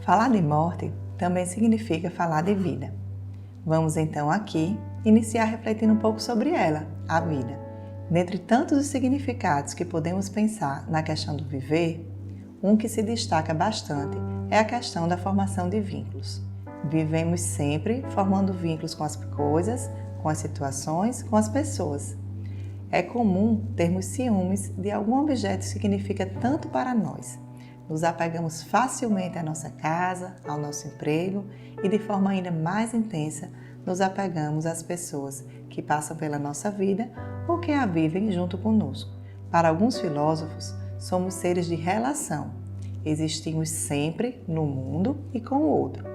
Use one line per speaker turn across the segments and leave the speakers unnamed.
Falar de morte também significa falar de vida. Vamos então aqui iniciar refletindo um pouco sobre ela, a vida. Dentre tantos os significados que podemos pensar na questão do viver, um que se destaca bastante é a questão da formação de vínculos. Vivemos sempre formando vínculos com as coisas, com as situações, com as pessoas. É comum termos ciúmes de algum objeto que significa tanto para nós. Nos apegamos facilmente à nossa casa, ao nosso emprego e, de forma ainda mais intensa, nos apegamos às pessoas que passam pela nossa vida ou que a vivem junto conosco. Para alguns filósofos, somos seres de relação. Existimos sempre no mundo e com o outro,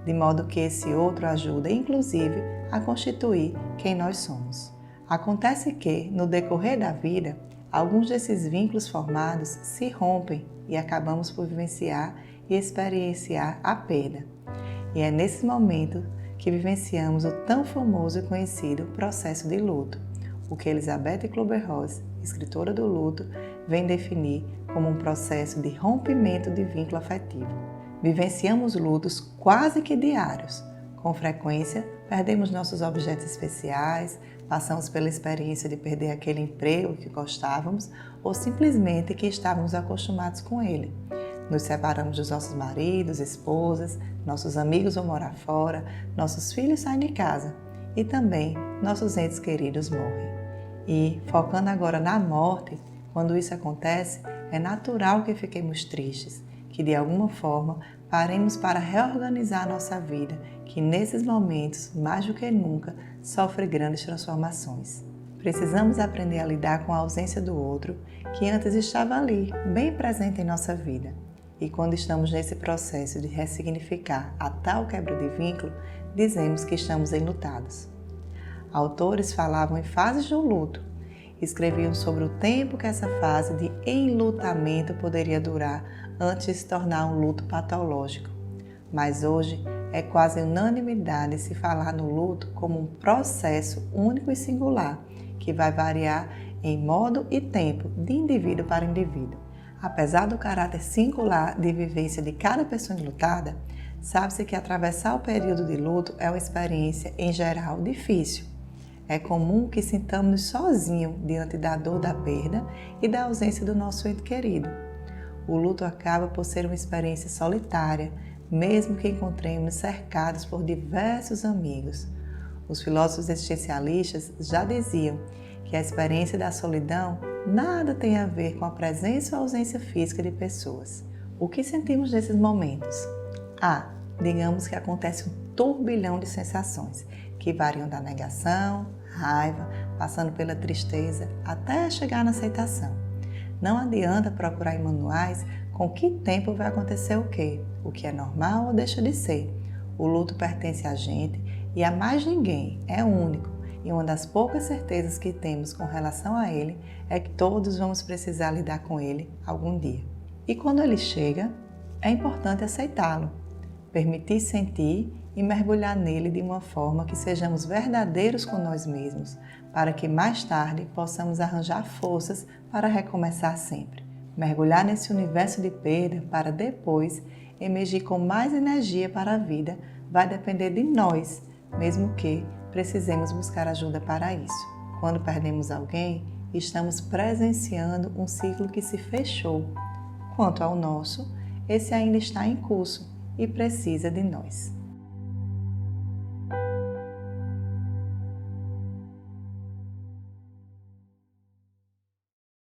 de modo que esse outro ajuda, inclusive, a constituir quem nós somos. Acontece que, no decorrer da vida, alguns desses vínculos formados se rompem e acabamos por vivenciar e experienciar a perda. E é nesse momento que vivenciamos o tão famoso e conhecido processo de luto, o que Elizabeth Kübler-Ross, escritora do luto, vem definir como um processo de rompimento de vínculo afetivo. Vivenciamos lutos quase que diários. Com frequência, perdemos nossos objetos especiais, passamos pela experiência de perder aquele emprego que gostávamos ou simplesmente que estávamos acostumados com ele. Nos separamos dos nossos maridos, esposas, nossos amigos vão morar fora, nossos filhos saem de casa e também nossos entes queridos morrem. E, focando agora na morte, quando isso acontece, é natural que fiquemos tristes, que de alguma forma paremos para reorganizar a nossa vida, que nesses momentos, mais do que nunca, sofre grandes transformações. Precisamos aprender a lidar com a ausência do outro, que antes estava ali, bem presente em nossa vida. E quando estamos nesse processo de ressignificar a tal quebra de vínculo, dizemos que estamos enlutados. Autores falavam em fases do luto, escreviam sobre o tempo que essa fase de enlutamento poderia durar antes de se tornar um luto patológico. Mas hoje é quase unanimidade se falar no luto como um processo único e singular, que vai variar em modo e tempo de indivíduo para indivíduo. Apesar do caráter singular de vivência de cada pessoa enlutada, sabe-se que atravessar o período de luto é uma experiência, em geral, difícil. É comum que sintamos-nos sozinhos diante da dor da perda e da ausência do nosso ente querido. O luto acaba por ser uma experiência solitária, mesmo que encontremos-nos cercados por diversos amigos. Os filósofos existencialistas já diziam que a experiência da solidão nada tem a ver com a presença ou ausência física de pessoas. O que sentimos nesses momentos? Digamos que acontece um turbilhão de sensações, que variam da negação, raiva, passando pela tristeza, até chegar na aceitação. Não adianta procurar em manuais com que tempo vai acontecer o que é normal ou deixa de ser. O luto pertence a gente e a mais ninguém, é único. E uma das poucas certezas que temos com relação a ele é que todos vamos precisar lidar com ele algum dia. E quando ele chega, é importante aceitá-lo, permitir sentir e mergulhar nele de uma forma que sejamos verdadeiros com nós mesmos, para que mais tarde possamos arranjar forças para recomeçar sempre. Mergulhar nesse universo de perda para depois emergir com mais energia para a vida vai depender de nós, mesmo que precisemos buscar ajuda para isso. Quando perdemos alguém, estamos presenciando um ciclo que se fechou. Quanto ao nosso, esse ainda está em curso e precisa de nós.